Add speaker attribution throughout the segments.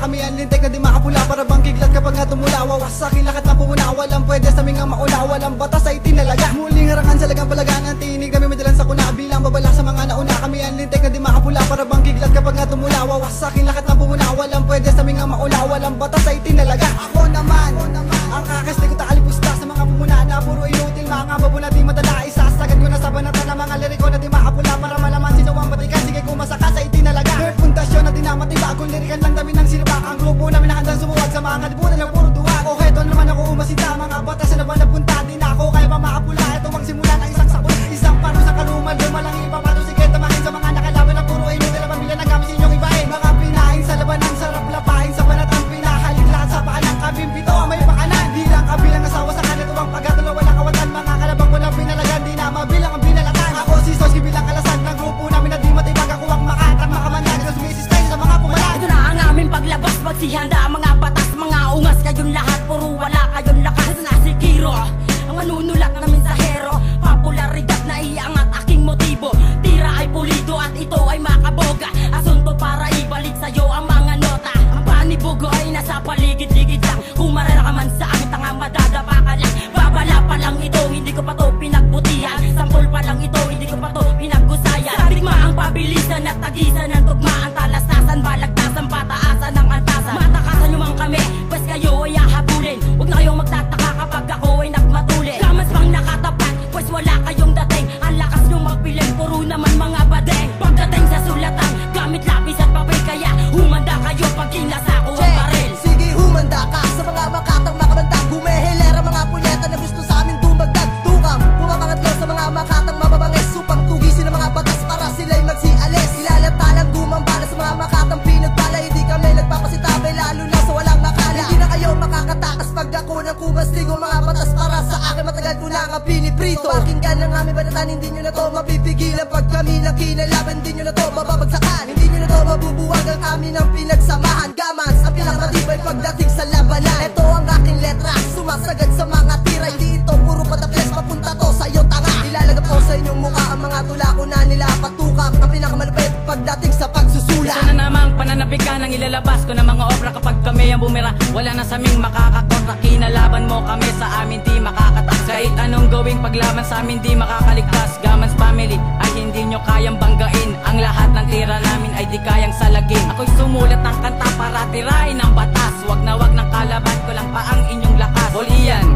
Speaker 1: kami ang lintik na di makapula. Para bang kiglat kapag nga tumula. Wawasakin lakat na pumuna. Walang pwede sa aming nga maula. Walang batas ay tinalaga. Muling harangan sa lagang palagangan. Tinig kami madalan sa kuna. Bilang babala sa mga nauna. Kami ang lintik na di makapula. Para bang kiglat kapag nga tumula. Wawasakin lakat na pumuna. Walang pwede sa aming nga maula. Walang batas ay tinalaga. Ako naman ang kakasli ko takalipusta sa mga pumuna na puro inutil. Mga babo na di madala. Isasagad ko na sa banatan ng mga liriko na di makapula. Para malaman sino ang batikan. Sige kumasaka sa itinalaga. May pundasyon na di namati. Bagong lirikan lang dami ng sinibak. Ang grupo namin nakandang sumuwag sa mga lipunan ng puro duwag. O heto naman ako umasita. Mga batas na naman napunta. Di na ako kaya pa makapula. Ito ang simula ng isang sakot. Isang paro sa kalumal. Lumalang ipapato. Sige tamahin sa mga nakalaban ng puro inutil. Na pamilya nagkami sa inyong ibahin. Mga pinahin sa laban ng sarap lapahin. Sa banat ang pinahalik lahat sa paan ng kabimpito. May pakanan. Di lang kabilang asawa sa kanito. Ang pagkatulaw walang kawatan. Mga kalabang walang pinalagan. Di na mabilang ang binalatan. Ako si Soski bilang kalasag ng grupo namin na di matibag. Ako ang makatang makamandag na sumisistay sa mga pumalag. Ito na ang aming paglabas. Magsihanda ang mga batas. Mga ungas kayong lahat. Puro wala kayong lakas. Ito na si Kiro ang manunulat namin sa hero. Popularidad na iangat aking motibo. Tira ay pulido at ito ay makaboga. Asunto para ibalik sa'yo ang mga nota. Ang panibugo ay nasa paligid-ligid lang. Kung marala ka man sa amin, tanga madadapa ka lang. Babala pa lang ito, hindi ko pa to pinagbutihan. Sampol pa lang ito, hindi ko pa to pinaggusayan. Digma ang pabilisan at tagisan ng tugmaan. Talastasan, balagtasan, pataasan ng antasan. Matakasan nyo man kami, bas kayo ay hahabulin. Huwag na kayong magtataka kapag ako ay nagmatuli. Kamas pang nakatapat, pues wala kayong dating. Ang lakas nyo magpiling, puro naman mga badeng. Pagdating sa sulatan, gamit lapis at papel. Kaya humanda kayo pag kinasa ko ang baril.
Speaker 2: Sige humanda ka sa mga makatang makabandag. Humehilera mga punyeta na gusto sa amin dumagdag. Tukang pumapangatlo sa mga makatang mababangis. Supang tugisin ang mga batas para sila'y magsialis. Ilalatalang gumambala sa mga makatang pinagpala. Hindi kami nagpapasitabi lalo na sa walang makala. Hindi na kayo makakatakas pag ako nang kumastig ang mga batas para sa akin. Matagal ko na nga piniprito. Pakinggan ng aming banatan, hindi nyo na to mapipigilan. Pag kami nang kinalaban, hindi nyo na to mababagsakan. Hindi nyo na to mabubuwag ang amin ang pinagsamahan. Gamans ang pinakamatibay pagdating sa labanan. Ito ang aking letra, sumasagad sa mga tira. Hindi ito puro pataples, papunta to sa'yo tanga. Ilalagap ko sa inyong mukha ang mga tula ko na nila patukak. Ang pinakamalapit pagdating sa pagsusula.
Speaker 3: Ito na namang pananabikan ang ilalabas ko ng mga obra. Kapag kami ang bumira, wala na sa aming makakakontra. Kinalaban mo kami, sa amin di makakatas. Kahit anong gawing paglaban sa amin di makakaligtas. Gamans family ay hindi nyo kayang banggain. Ang lahat ng tira namin ay di kayang salagin. Ako'y sumulat ng kanta para tirain ang batas. Wag na wag ng kalaban ko lang pa ang inyong lakas. Bolian,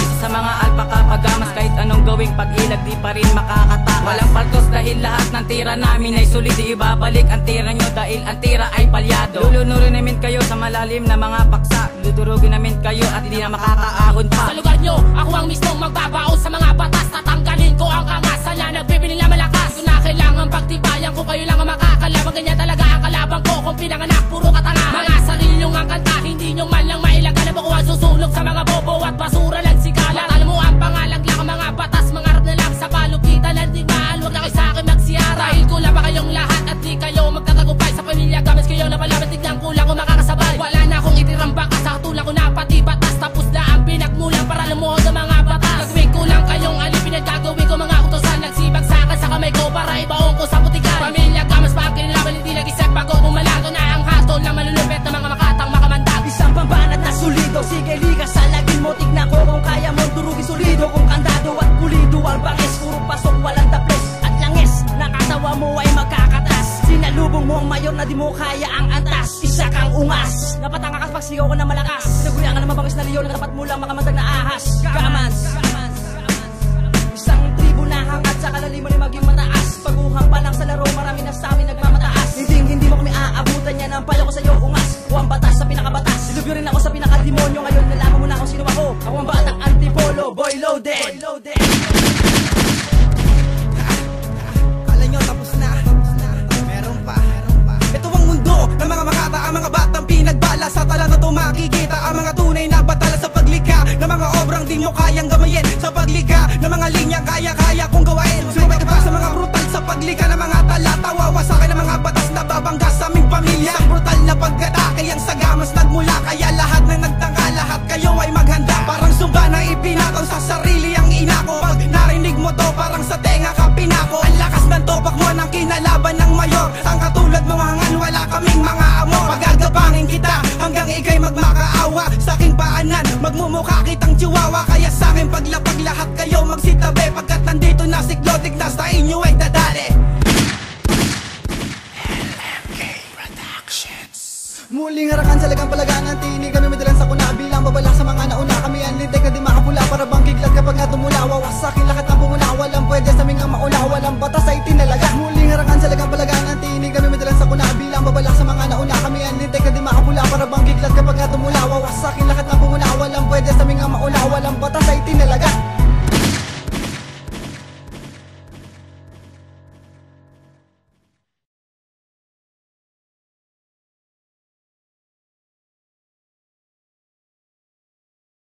Speaker 3: isa sa mga alpaka pagamas. Kahit anong gawing pag-ilag di pa rin makakatakas. Walang paltos dahil lahat ng tira namin ay sulit. Di ibabalik ang tira nyo dahil ang tira ay palyado. Lulunurin namin kayo sa malalim na mga paksa. Dudurugin namin kayo at hindi na makakaahon pa.
Speaker 4: Sa lugar nyo, ako ang mismong magbabaon sa mga batas. Tatanggalin ko ang angasan na nagbibili na malakas. Kung na kailangan pagtibayan ko, kayo lang ang makakalaban. Ganyan talaga ang kalabang ko kung pinanganak puro katanga. Mga sarilyong ang kanta, hindi nyo man lang mailagan. Ako ang susunog sa mga bobo at basura lang sigala. Alam mo ang pangalagla ang mga batas, mga harap na lang sa palupitan. Hindi mahal, huwag na kayo sa akin magsiyara. Dahil kulang pa kayong lahat at di kayo magtatagumpay. Sa pamilya gamit kayo na palaban, tignan kulang kung makakasabay. Wala na akong itirambak, sa katulak ko na pati batas. Tapos na ang pinagmulang para lumuhod ang mga batas. Gagawin ko lang kayong alipin at gagawin ko mga utosan. Nagsibag sa akin sa kamay ko para ibaon ko sa putikan. Pamilya gamas pa ang kinalaban, hindi nag-isip bago bumalago na ang hatol na malulupit ng mga makatang makamandag.
Speaker 2: Isang pambanat na solido, sige liga sa lagin mo. Tignan ko kung kaya mo durugin solido. Kung kandado at pulido ang bangis, puro pasok walang taples at langis. Nakatawa mo ay magkakatas. Sinalubong mo ang mayor na di mo kaya ang antas. Isa kang ungas, napatanga ka pag sigaw ko na malakas. Nagulian ka na mabangis na leon, natapat mo lang makamandag na ahas. Gamans, isang tribo na hangat sa kalaliman ay maging mataas. Paguhang pa lang sa laro, marami na sa amin nagmamataas. Hindi mo kami aabutan yan, ang payo ko sa'yo ungas. O ang batas sa pinakabatas, silubyo rin ako sa pinakademonyo. Ngayon nalaman mo na kung sino ako. Ako ang batang antipolo, boy loaded.
Speaker 1: Kala nyo tapos na, meron pa. Ito ang mundo ng mga makata, ang mga batang pinagbala. Sa tala na to makikita ang mga tunay na batala. Sa paglikha ng mga obrang di nyo kayang gamayin. Sa paglikha ng mga linya kaya kong gawain. Sumabay ka pa sa mga brutal sa paglikha ng mga talata. Wawasakin ng mga batas na babangga sa aming pamilya. Isang brutal na pag-atake ang sagamas nagmula. Kaya lahat na nagtanga, lahat kayo ay maghanda. Parang sumba na ipinataw sa sarili ang ina ko. Pag narinig mo to parang sa tenga ka pinako. Ang lakas ng topak mo ng kinalaban ng mayor. Ang katulad mo hangan, wala kaming mga amor. Pagagabangin kita maglapag lahat kayo magsitabi pagkat nandito